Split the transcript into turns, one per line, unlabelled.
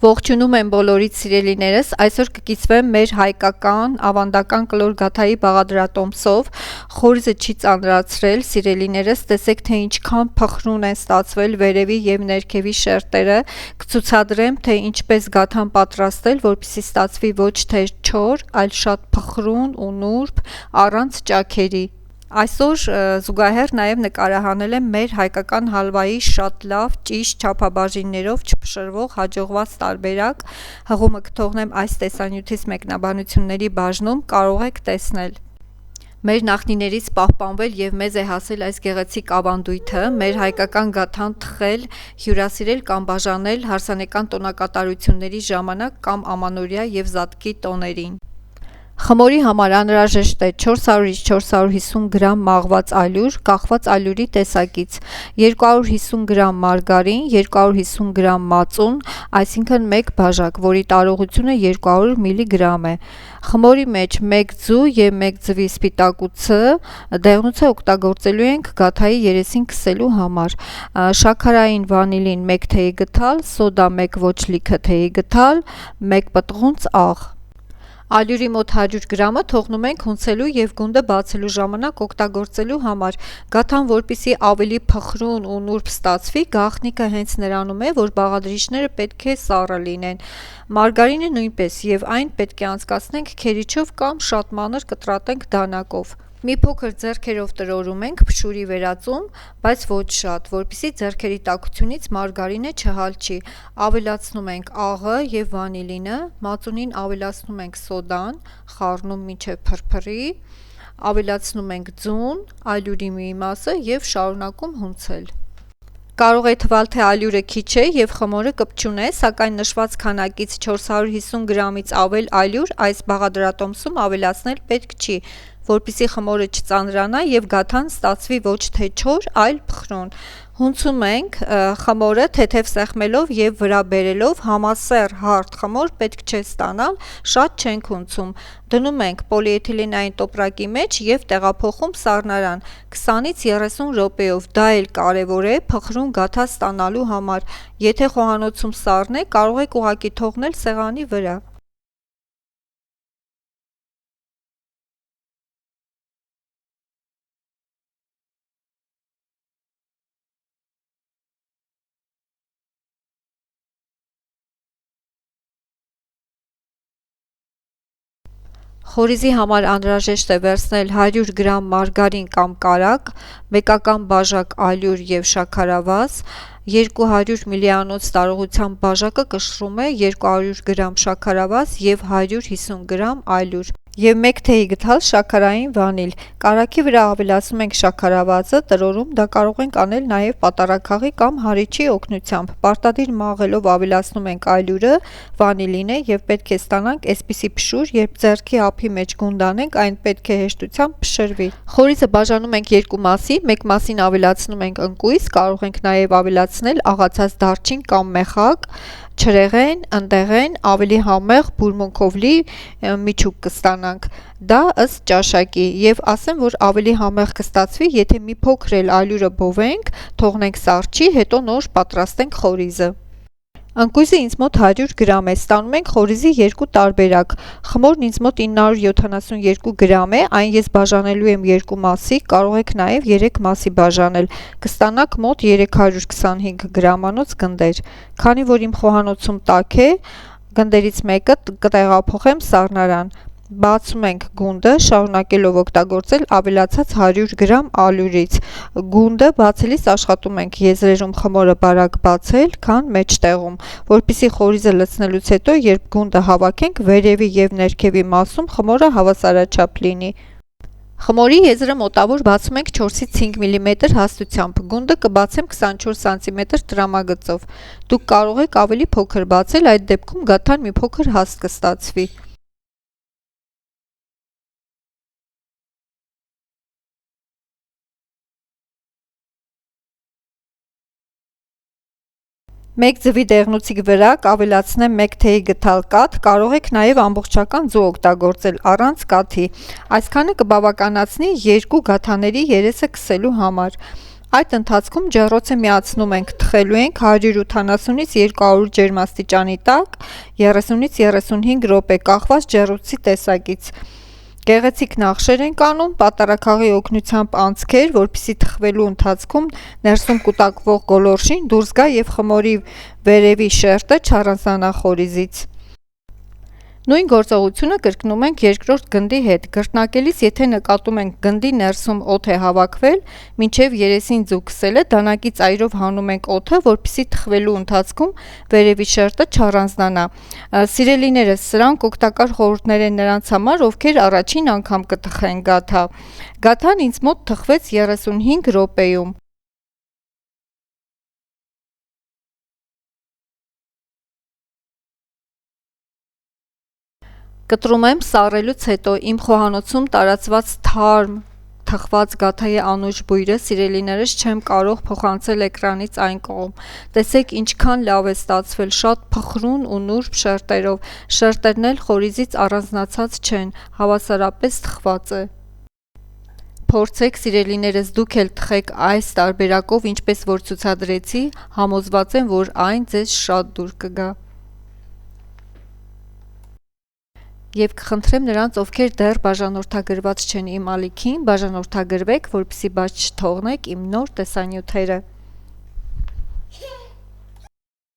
Ողջունում եմ բոլորիդ սիրելիներս, այսօր կկիսվեմ մեր հայկական ավանդական կլոր գաթայի բաղադրատոմսով, խորիզը չի ծանրացրել, սիրելիներս, տեսեք թե ինչքան փխրուն են ստացվել վերևի և ներքևի շերտերը, կցուցադրեմ թե ինչպես գաթան պատրաստել, որպեսզի ստացվի ոչ թե չոր, այլ շատ փխրուն ու նուրբ, առանց ճաքերի։ Այսօր զուգահեռ նաև նկարահանել եմ մեր հայկական հալվայի շատ լավ, ճիշտ չափաբաժիններով չփշրվող հաջողված տարբերակ, հղումը կթողնեմ այս տեսանյութից մեկնաբանությունների բաժնում, կարող եք տեսնել։ Մեր նախնիներից պահպանվել և մեզ է հասել այս գեղեցիկ ավանդույթը, մեր հայկական գաթան թխել, հյուրասիրել կամ բաժանել հարսանեկան տոնակատարությունների ժամանակ կամ ամանորյա և զատկի տոներին։ Խմորի համար անհրաժեշտ է 400-450 գրամ մաղված ալյուր, կախված ալյուրի տեսակից, 250 գրամ մարգարին, 250 գրամ մածուն, այսինքն 1 բաժակ, որի տարողությունը 200 մգ է։ Խմորի մեջ 1 ձու և 1 ձվի սպիտակուցը, դեղնուցը օգտագործելու ենք գաթայի երեսին քսելու համար, շաքարային վանիլին 1 թեյի գդալ, սոդա 1 ոչ լիքը թեյի գդալ, 1 պտղունց աղ։ Ալյուրի մոտ 100 գրամը թողնում ենք հունցելու և գունդը բացելու ժամանակ օգտագործելու համար։ Գաթան որպեսզի ավելի փխրուն ու նուրբ ստացվի, գաղտնիքը հենց նրանում է, որ բաղադրիչները պետք է սառը լինեն, մարգարինը նույնպես, և այն պետք է անցկացնենք քերիչով կամ շատ մանր կտրատենք դանակով։ Մի փոքր ձեռքերով տրորում ենք փշուրի վերածում, բայց ոչ շատ, որպեսզի ձեռքերի տաքությունից մարգարինը չհալչի։ Ավելացնում ենք աղը և վանիլինը, մածունին ավելացնում ենք սոդան, խառնում մինչև փրփրի, ավելացնում ենք ձուն, ալյուրի մի մասը և շարունակում հունցել։ Կարող է թվալ, թե ալյուրը քիչ է և խմորը կպչուն է, սակայն նշված քանակից 450 գրամից ավել ալյուր այս բաղադրատոմսում ավելացնել պետք չի, որպեսզի խմորը չծանրանա և գաթան ստացվի ոչ թե չոր, այլ փխրուն։ Հունցում ենք խմորը թեթև սեղմելով և վրա բերելով, համասեռ հարթ խմոր պետք չէ ստանալ, շատ չենք հունցում, դնում ենք պոլիէթիլենային տոպրակի մեջ և տեղափոխում սառնարան 20-30 րոպեով, դա էլ կարևոր է փխրուն գաթա ստանալու համար, եթե խոհանոցում սառն է, կարող եք ուղղակի թողնել սեղանի վրա։ Խորիզի համար անհրաժեշտ է վերցնել 100 գրամ մարգարին կամ կարագ, մեկական բաժակ ալյուր և շաքարավազ, 200 մգ տարողությամբ բաժակը կշռում է 200 գրամ շաքարավազ և 150 գրամ ալյուր և 1 թեյի գդալ շաքարային վանիլ։ Կարագի վրա ավելացնում ենք շաքարավազը, տրորում, դա կարող ենք անել նաև պատառաքաղի կամ հարիչի օգնությամբ, պարտադիր մաղելով ավելացնում ենք ալյուրը, վանիլինը և պետք է ստանանք այսպիսի փշուր, երբ ձեռքի ափի մեջ գունդ անենք, այն պետք է հեշտությամբ փշրվի։ Խորիզը բաժանում ենք երկու մասի, մեկ մասին ավելացնում ենք ընկույզ, կարող ենք նաև ավելացնել աղացած դարչին կամ մեխակ, չրեղեն, ընդեղեն, ավելի համեղ բուրմունքով լի միջուկ կստանանք, դա ըստ ճաշակի, և ասեմ, որ ավելի համեղ կստացվի, եթե մի փոքր էլ ալյուրը բովենք, թողնենք սառչի, հետո նոր պատրաստենք խորիզը։ Ընկույզը ինձ մոտ 100 գրամ է, ստանում ենք խորիզի երկու տարբերակ, խմորն ինձ մոտ 972 գրամ է, այն ես բաժանելու եմ երկու մասի, կարող եք նաև 3 մասի բաժանել, կստանաք մոտ 325 գրամանոց գնդեր, քանի որ իմ խոհանոցում տաք է, գնդերից մեկը կտեղափոխեմ սառնարան։ Բացում ենք գունդը, շարունակելով օգտագործել ավելացած 100 գրամ ալյուրից, գունդը բացելիս աշխատում ենք եզրերում խմորը բարակ բացել, քան մեջտեղում, որպեսզի խորիզը լցնելուց հետո, երբ գունդը հավաքենք, վերևի և ներքևի մասում խմորը հավասարաչափ լինի։ Խմորի եզրը մոտավոր բացում ենք 4-ից 5 մմ հաստությամբ, գունդը կբացեմ 24 սմ տրամագծով, դուք կարող եք ավելի փոքր բացել, այդ դեպքում գաթան մի փոքր հաստ կստացվի։ Մեկ ձվի դեղնուցի վրա կավելացնեմ 1 թեյի գդալ կաթ, կարող եք նաև ամբողջական ձու օգտագործել առանց կաթի, այսքանը կբավականացնի 2 գաթաների երեսը քսելու համար։ Այդ ընթացքում ջեռոցը միացնում ենք, թխելու ենք 180-ից 200 ջերմաստիճանի տակ 30-ից 35 րոպե կախված ջեռոցի տեսակից։ Գեղեցիկ նախշեր ենք անում, պատառաքաղի օգնությամբ անցքեր, որպեսզի թխվելու ընթացքում ներսում կուտակվող գոլորշին դուրս գա եւ խմորի վերևի շերտը չառանձնանա խորիզից։ Նույն գործողությունը կրկնում ենք երկրորդ գնդի հետ։ Գրտնակելիս, եթե նկատում ենք գնդի ներսում օդ է հավաքվել, մինչև երեսին ձուկսելը դանակի ծայրով հանում ենք օդը, որպեսզի թխվելու ընթացքում վերևի շերտը չառանձնանա։ Սիրելիներս, սրանք օգտակար խորհուրդներ են նրանց համար, ովքեր առաջին անգամ կթխեն գաթա։ Գաթան ինձ մոտ թխվեց 35 րոպեում։ Կտրում եմ սառելուց հետո իմ խոհանոցում տարածված թարմ թխված գաթայի անուշ բույրը, սիրելիներս, չեմ կարող փոխանցել էկրանից այն կողմ։ Տեսեք ինչքան լավ է ստացվել, շատ փխրուն ու նուրբ շերտերով, շերտերն էլ խորիզից առանձնացած չեն, հավասարապես թխված է։ Փորձեք, սիրելիներս, դուք էլ թխեք այս տարբերակով, ինչպես որ ցուցադրեցի, համոզված եմ, որ այն ձեզ շատ դուր կգա։ Եվ կխնդրեմ նրանց, ովքեր դեռ բաժանորդագրված չեն իմ ալիքին, բաժանորդագրվեք, որպեսզի բաց չթողնեք իմ նոր տեսանյութերը։